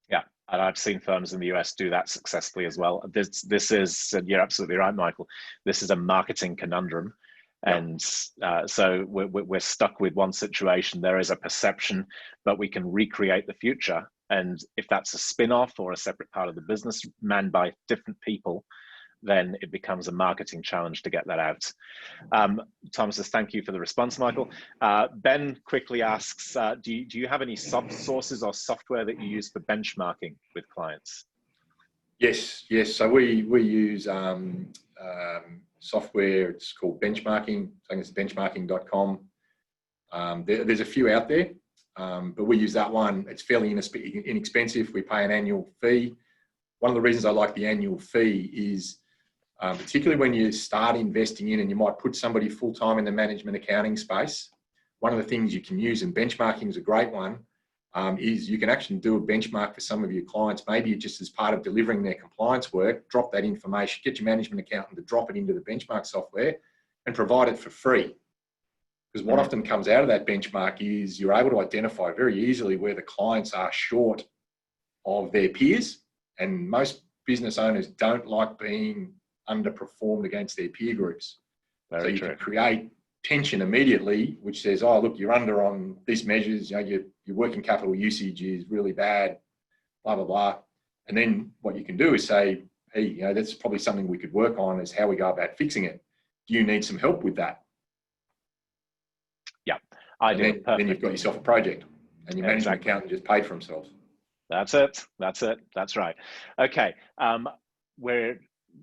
Yeah, and I've seen firms in the US do that successfully as well. This is, you're absolutely right, Michael. This is a marketing conundrum. And so we're stuck with one situation. There is a perception, but we can recreate the future. And if that's a spin-off or a separate part of the business manned by different people, then it becomes a marketing challenge to get that out. Thomas says, thank you for the response, Michael. Ben quickly asks, do you have any sources or software that you use for benchmarking with clients? Yes. So we use software. It's called benchmarking. I think it's benchmarking.com. There's a few out there, but we use that one. It's fairly inexpensive. We pay an annual fee. One of the reasons I like the annual fee is particularly when you start investing in and you might put somebody full-time in the management accounting space, one of the things you can use, and benchmarking is a great one, is you can actually do a benchmark for some of your clients, maybe just as part of delivering their compliance work, drop that information, get your management accountant to drop it into the benchmark software and provide it for free. Because what often comes out of that benchmark is you're able to identify very easily where the clients are short of their peers. And most business owners don't like being underperformed against their peer groups. So you can create tension immediately, which says, oh, look, you're under on these measures, your working capital usage is really bad, blah, blah, blah. And then what you can do is say, hey, that's probably something we could work on, is how we go about fixing it. Do you need some help with that? Yeah, I do. Then you've got yourself a project and your management accountant just paid for himself. That's it. That's right. Okay.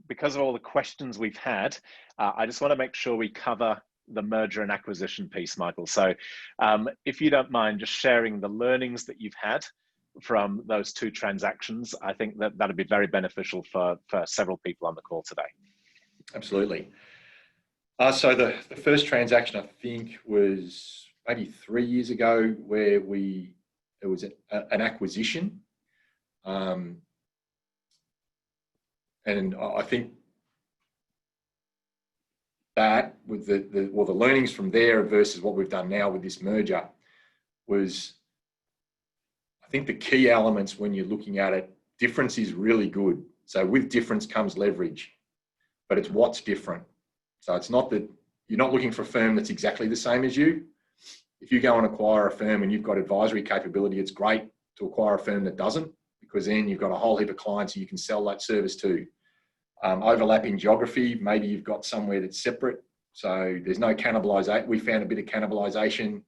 Because of all the questions we've had, I just want to make sure we cover the merger and acquisition piece, Michael. So if you don't mind just sharing the learnings that you've had from those two transactions, I think that'd be very beneficial for several people on the call today. Absolutely. So the first transaction, I think, was maybe 3 years ago, where it was an acquisition. And I think that with the learnings from there versus what we've done now with this merger was, I think the key elements when you're looking at it, difference is really good. So with difference comes leverage, but it's what's different. So it's not that you're not looking for a firm that's exactly the same as you. If you go and acquire a firm and you've got advisory capability, it's great to acquire a firm that doesn't, because then you've got a whole heap of clients you can sell that service to. Overlapping geography, maybe you've got somewhere that's separate, so there's no cannibalization. We found a bit of cannibalization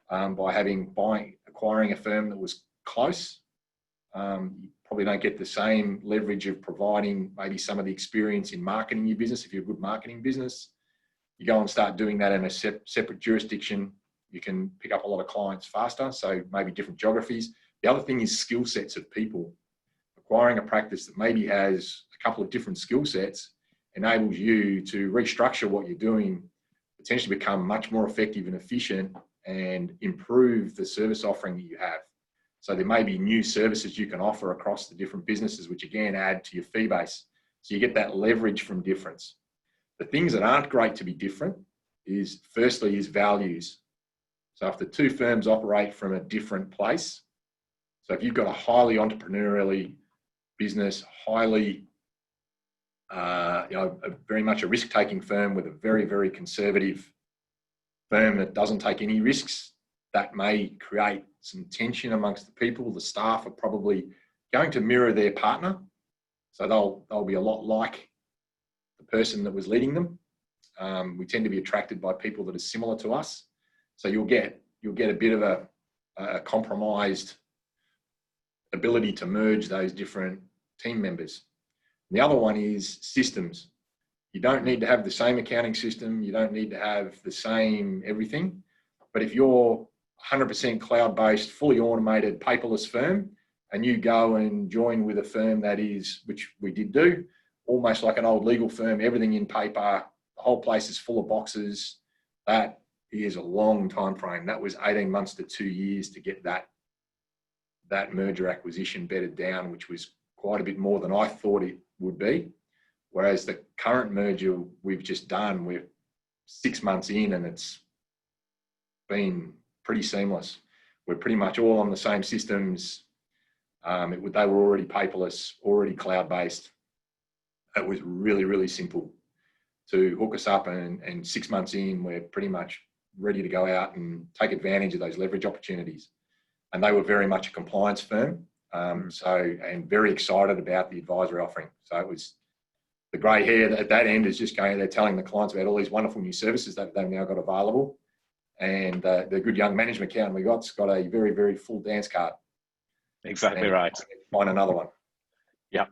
by acquiring a firm that was close. You probably don't get the same leverage of providing maybe some of the experience in marketing your business. If you're a good marketing business, you go and start doing that in a separate jurisdiction, you can pick up a lot of clients faster, so maybe different geographies. The other thing is skill sets of people. Acquiring a practice that maybe has a couple of different skill sets enables you to restructure what you're doing, potentially become much more effective and efficient, and improve the service offering that you have. So there may be new services you can offer across the different businesses, which again add to your fee base. So you get that leverage from difference. The things that aren't great to be different is, firstly, is values. So if the two firms operate from a different place, so if you've got a highly entrepreneurially business, highly, very much a risk-taking firm with a very, very conservative firm that doesn't take any risks, that may create some tension amongst the people. The staff are probably going to mirror their partner, so they'll be a lot like the person that was leading them. We tend to be attracted by people that are similar to us, so you'll get a bit of a compromised ability to merge those different team members. The other one is systems. You don't need to have the same accounting system. You don't need to have the same everything. But if you're 100% cloud-based, fully automated, paperless firm, and you go and join with a firm that is, which we did do, almost like an old legal firm, everything in paper, the whole place is full of boxes, that is a long time frame. That was 18 months to 2 years to get that merger acquisition bedded down, which was quite a bit more than I thought it would be. Whereas the current merger we've just done, we're 6 months in and it's been pretty seamless. We're pretty much all on the same systems. They were already paperless, already cloud-based. It was really, really simple to hook us up, and 6 months in, we're pretty much ready to go out and take advantage of those leverage opportunities. And they were very much a compliance firm, and very excited about the advisory offering. So it was the grey hair at that end is just going, they're telling the clients about all these wonderful new services that they've now got available. And the good young management accountant we got's got a very, very full dance card. Exactly right. Find another one. Yep.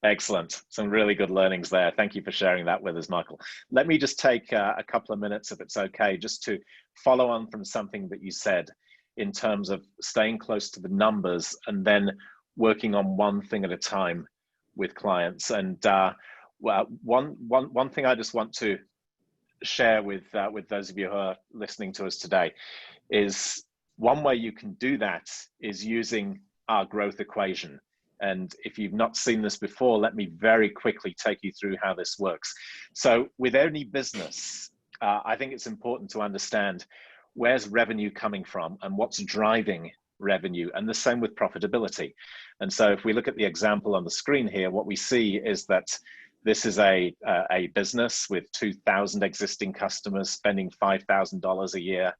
Excellent. Some really good learnings there. Thank you for sharing that with us, Michael. Let me just take a couple of minutes, if it's okay, just to follow on from something that you said in terms of staying close to the numbers and then working on one thing at a time with clients. And one thing I just want to share with those of you who are listening to us today is one way you can do that is using our growth equation. And if you've not seen this before, let me very quickly take you through how this works. So with any business, I think it's important to understand where's revenue coming from and what's driving revenue, and the same with profitability. And so if we look at the example on the screen here, what we see is that this is a business with 2,000 existing customers spending $5,000 a year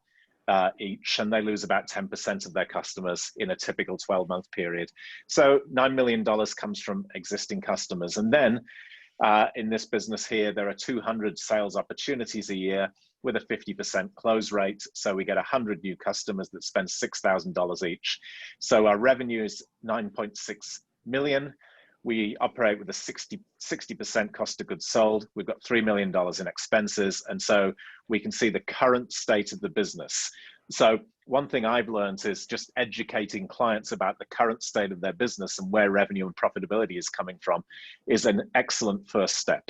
each, and they lose about 10% of their customers in a typical 12-month period. So $9 million comes from existing customers. And then in this business here, there are 200 sales opportunities a year with a 50% close rate. So we get 100 new customers that spend $6,000 each. So our revenue is 9.6 million. We operate with a 60% cost of goods sold. We've got $3 million in expenses. And so we can see the current state of the business. So one thing I've learned is just educating clients about the current state of their business and where revenue and profitability is coming from is an excellent first step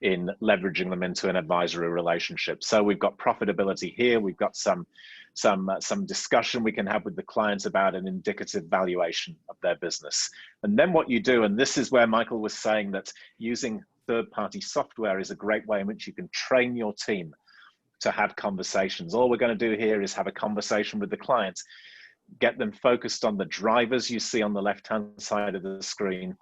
in leveraging them into an advisory relationship. So we've got profitability here. We've got some discussion we can have with the clients about an indicative valuation of their business. And then what you do, and this is where Michael was saying that using third-party software is a great way in which you can train your team to have conversations. All we're going to do here is have a conversation with the client, get them focused on the drivers you see on the left-hand side of the screen,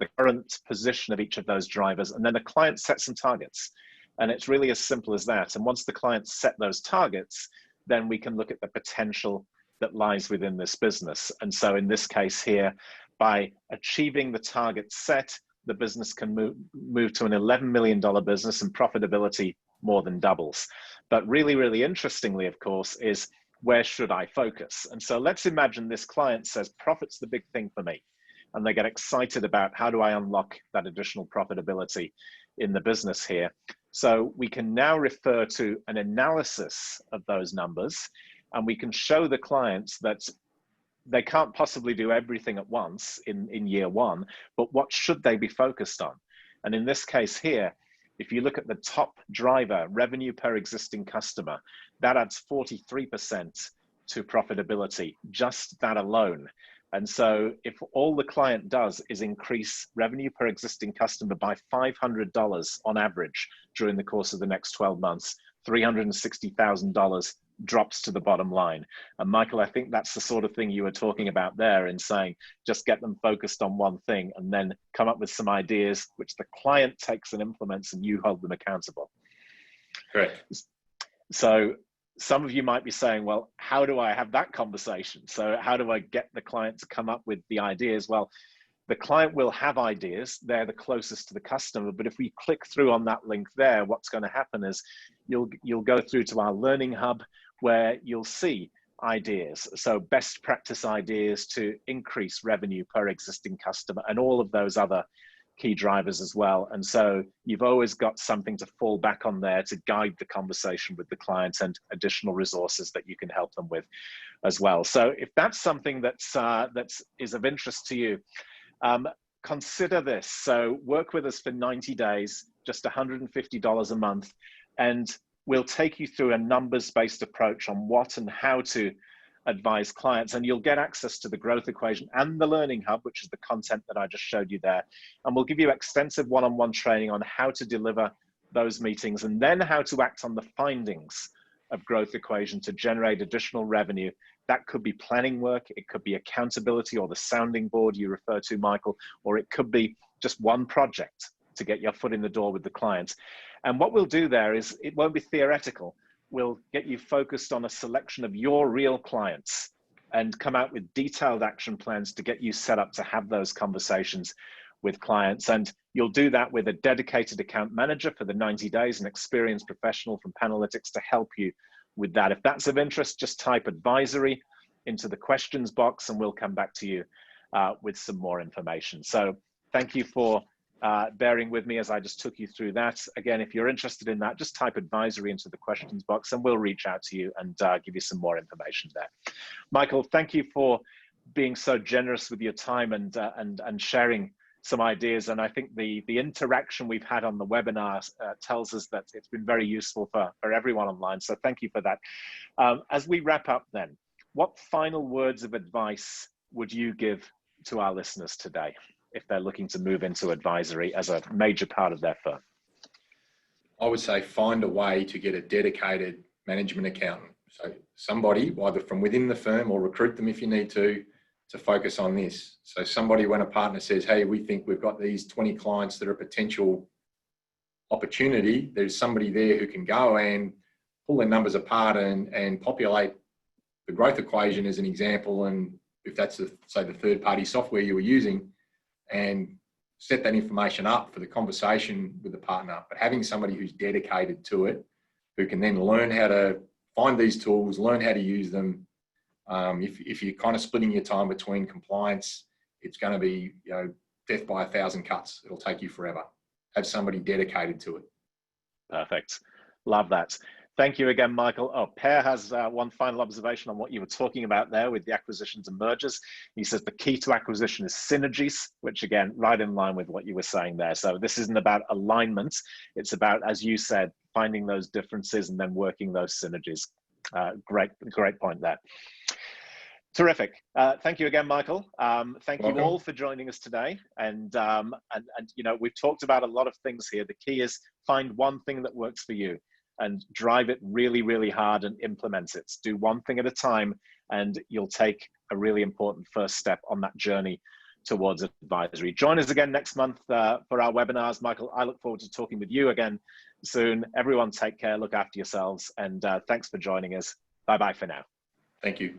the current position of each of those drivers, and then the client sets some targets. And it's really as simple as that. And once the clients set those targets, then we can look at the potential that lies within this business. And so in this case here, by achieving the target set, the business can move to an $11 million business, and profitability more than doubles. But really, really interestingly, of course, is where should I focus? And so let's imagine this client says, profit's the big thing for me. And they get excited about how do I unlock that additional profitability in the business here. So we can now refer to an analysis of those numbers, and we can show the clients that they can't possibly do everything at once in year one, but what should they be focused on? And in this case here, if you look at the top driver, revenue per existing customer, that adds 43% to profitability, just that alone. And so if all the client does is increase revenue per existing customer by $500 on average during the course of the next 12 months, $360,000 drops to the bottom line. And Michael, I think that's the sort of thing you were talking about there in saying, just get them focused on one thing and then come up with some ideas which the client takes and implements, and you hold them accountable. Correct. So some of you might be saying, well, how do I have that conversation? So how do I get the client to come up with the ideas? Well, the client will have ideas. They're the closest to the customer. But if we click through on that link there, what's going to happen is you'll go through to our learning hub where you'll see ideas. So best practice ideas to increase revenue per existing customer and all of those other key drivers as well. And so you've always got something to fall back on there to guide the conversation with the clients and additional resources that you can help them with as well. So if that's something that is of interest to you, consider this. So work with us for 90 days, just $150 a month, and we'll take you through a numbers-based approach on what and how to advise clients, and you'll get access to the growth equation and the learning hub, which is the content that I just showed you there. And we'll give you extensive one-on-one training on how to deliver those meetings and then how to act on the findings of growth equation to generate additional revenue. That could be planning work, it could be accountability or the sounding board you refer to, Michael, or it could be just one project to get your foot in the door with the client. And what we'll do there is, it won't be theoretical. We'll get you focused on a selection of your real clients and come out with detailed action plans to get you set up to have those conversations with clients. And you'll do that with a dedicated account manager for the 90 days, an experienced professional from Panalytics to help you with that. If that's of interest, just type advisory into the questions box and we'll come back to you with some more information. So thank you for bearing with me as I just took you through that. Again, if you're interested in that, just type advisory into the questions box and we'll reach out to you and give you some more information there. Michael, thank you for being so generous with your time and sharing some ideas. And I think the interaction we've had on the webinar tells us that it's been very useful for everyone online. So thank you for that. As we wrap up then, what final words of advice would you give to our listeners today if they're looking to move into advisory as a major part of their firm? I would say find a way to get a dedicated management accountant. So somebody, either from within the firm or recruit them if you need to focus on this. So somebody, when a partner says, hey, we think we've got these 20 clients that are a potential opportunity, there's somebody there who can go and pull their numbers apart and populate the growth equation as an example. And if that's, say, the third-party software you were using, and set that information up for the conversation with the partner. But having somebody who's dedicated to it, who can then learn how to find these tools, learn how to use them. If you're kind of splitting your time between compliance, it's going to be, you know, death by 1,000 cuts. It'll take you forever. Have somebody dedicated to it. Perfect. Love that. Thank you again, Michael. Oh, Per has one final observation on what you were talking about there with the acquisitions and mergers. He says the key to acquisition is synergies, which again, right in line with what you were saying there. So this isn't about alignment. It's about, as you said, finding those differences and then working those synergies. Great point there. Terrific. Thank you again, Michael. Thank you all for joining us today. And you know, we've talked about a lot of things here. The key is find one thing that works for you and drive it really, really hard and implement it. Do one thing at a time and you'll take a really important first step on that journey towards advisory. Join us again next month for our webinars. Michael, I look forward to talking with you again soon. Everyone take care, look after yourselves, and thanks for joining us. Bye-bye for now. Thank you.